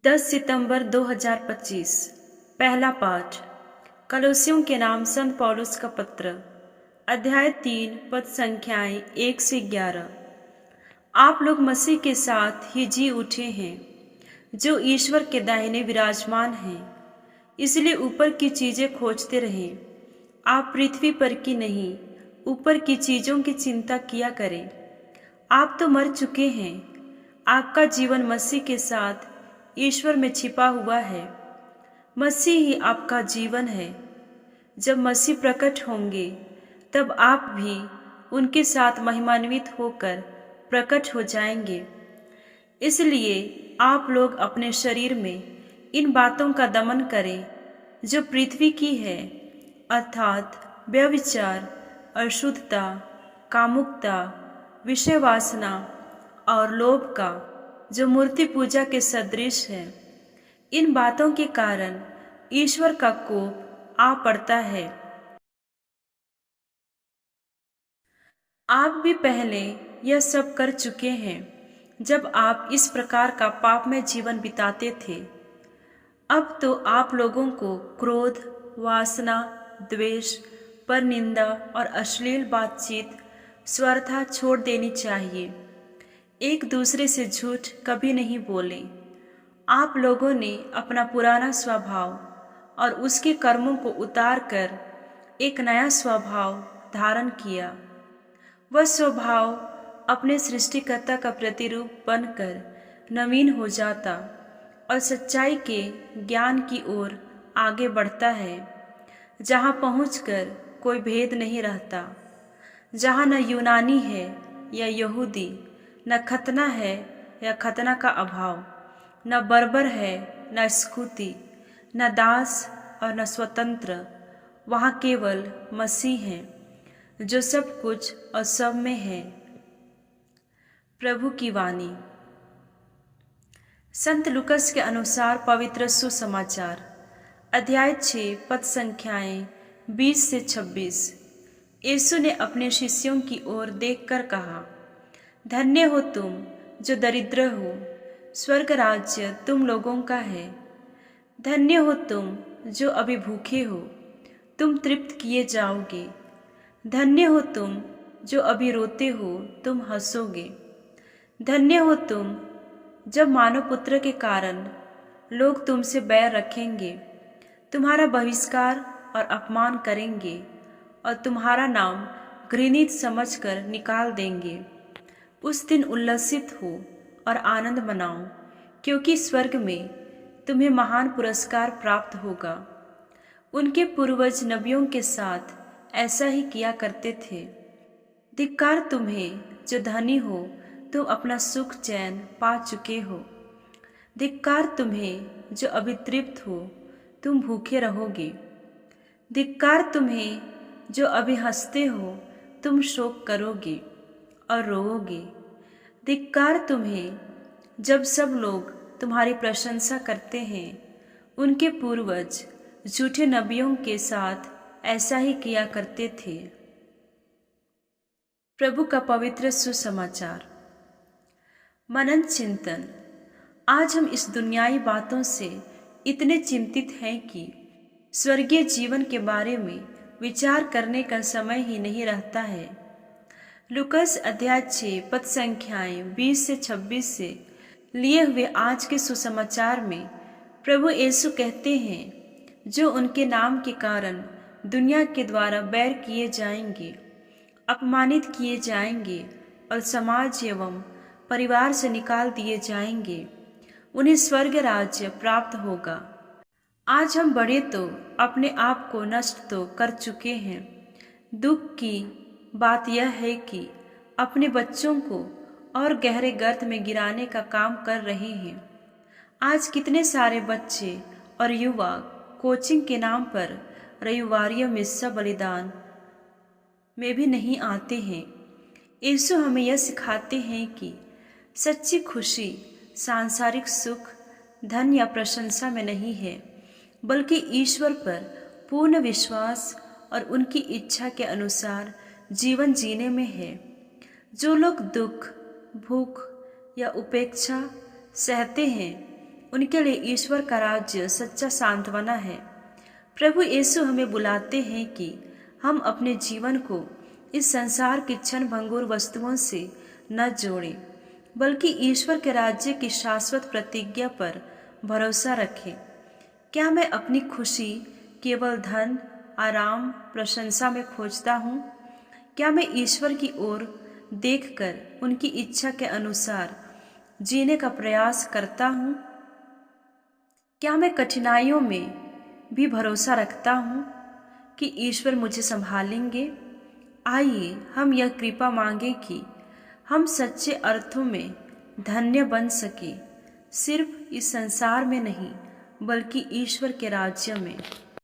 10 सितंबर 2025। पहला पाठ कलोसियों के नाम संत पौलुस का पत्र, अध्याय 3, पद संख्याएं 1 से 11। आप लोग मसीह के साथ ही जी उठे हैं, जो ईश्वर के दाहिने विराजमान हैं। इसलिए ऊपर की चीजें खोजते रहें। आप पृथ्वी पर की नहीं, ऊपर की चीजों की चिंता किया करें। आप तो मर चुके हैं, आपका जीवन मसीह के साथ ईश्वर में छिपा हुआ है। मसीह ही आपका जीवन है। जब मसीह प्रकट होंगे, तब आप भी उनके साथ महिमान्वित होकर प्रकट हो जाएंगे। इसलिए आप लोग अपने शरीर में इन बातों का दमन करें जो पृथ्वी की है, अर्थात व्यभिचार, अशुद्धता, कामुकता, विषय वासना और लोभ का, जो मूर्ति पूजा के सदृश है। इन बातों के कारण ईश्वर का कोप आ पड़ता है। आप भी पहले यह सब कर चुके हैं जब आप इस प्रकार का पापमय जीवन बिताते थे। अब तो आप लोगों को क्रोध, वासना, द्वेष, परनिंदा और अश्लील बातचीत स्वतः छोड़ देनी चाहिए। एक दूसरे से झूठ कभी नहीं बोले। आप लोगों ने अपना पुराना स्वभाव और उसके कर्मों को उतार कर एक नया स्वभाव धारण किया। वह स्वभाव अपने सृष्टिकर्ता का प्रतिरूप बनकर नवीन हो जाता और सच्चाई के ज्ञान की ओर आगे बढ़ता है, जहाँ पहुंचकर कोई भेद नहीं रहता, जहाँ न यूनानी है या यहूदी, न खतना है या खतना का अभाव, न बर्बर है न स्कूती, न दास और न स्वतंत्र। वहाँ केवल मसीह है, जो सब कुछ और सब में है। प्रभु की वाणी। संत लूकस के अनुसार पवित्र सुसमाचार, अध्याय 6, पद संख्याएं 20 से 26। यीशु ने अपने शिष्यों की ओर देखकर कहा, धन्य हो तुम जो दरिद्र हो, स्वर्ग राज्य तुम लोगों का है। धन्य हो तुम जो अभी भूखे हो, तुम तृप्त किए जाओगे। धन्य हो तुम जो अभी रोते हो, तुम हंसोगे। धन्य हो तुम जब मानव पुत्र के कारण लोग तुमसे बैर रखेंगे, तुम्हारा बहिष्कार और अपमान करेंगे और तुम्हारा नाम घृणित समझकर निकाल देंगे। उस दिन उल्लसित हो और आनंद मनाओ, क्योंकि स्वर्ग में तुम्हें महान पुरस्कार प्राप्त होगा। उनके पूर्वज नबियों के साथ ऐसा ही किया करते थे। धिक्कार तुम्हें जो धनी हो, तुम अपना सुख चैन पा चुके हो। धिक्कार तुम्हें जो अभी तृप्त हो, तुम भूखे रहोगे। धिक्कार तुम्हें जो अभी हंसते हो, तुम शोक करोगे और रोओगे। धिक्कार तुम्हें जब सब लोग तुम्हारी प्रशंसा करते हैं। उनके पूर्वज झूठे नबियों के साथ ऐसा ही किया करते थे। प्रभु का पवित्र सुसमाचार। मनन चिंतन। आज हम इस दुनियाई बातों से इतने चिंतित हैं कि स्वर्गीय जीवन के बारे में विचार करने का समय ही नहीं रहता है। लूकस अध्याय 6, पद संख्याएं 20 से 26 से लिए हुए आज के सुसमाचार में प्रभु यीशु कहते हैं, जो उनके नाम के कारण दुनिया के द्वारा बैर किए जाएंगे, अपमानित किए जाएंगे और समाज एवं परिवार से निकाल दिए जाएंगे, उन्हें स्वर्ग राज्य प्राप्त होगा। आज हम बड़े तो अपने आप को नष्ट तो कर चुके हैं। दुख की बात यह है कि अपने बच्चों को और गहरे गर्त में गिराने का काम कर रहे हैं। आज कितने सारे बच्चे और युवा कोचिंग के नाम पर रविवारियों मिस्सा बलिदान में भी नहीं आते हैं। यीशु हमें यह सिखाते हैं कि सच्ची खुशी सांसारिक सुख, धन या प्रशंसा में नहीं है, बल्कि ईश्वर पर पूर्ण विश्वास और उनकी इच्छा के अनुसार जीवन जीने में है। जो लोग दुख, भूख या उपेक्षा सहते हैं, उनके लिए ईश्वर का राज्य सच्चा सांत्वना है। प्रभु यीशु हमें बुलाते हैं कि हम अपने जीवन को इस संसार की क्षण भंगुर वस्तुओं से न जोड़ें, बल्कि ईश्वर के राज्य की शाश्वत प्रतिज्ञा पर भरोसा रखें। क्या मैं अपनी खुशी केवल धन, आराम, प्रशंसा में खोजता हूँ? क्या मैं ईश्वर की ओर देखकर उनकी इच्छा के अनुसार जीने का प्रयास करता हूँ? क्या मैं कठिनाइयों में भी भरोसा रखता हूँ कि ईश्वर मुझे संभालेंगे? आइए हम यह कृपा मांगे कि हम सच्चे अर्थों में धन्य बन सके, सिर्फ इस संसार में नहीं बल्कि ईश्वर के राज्य में।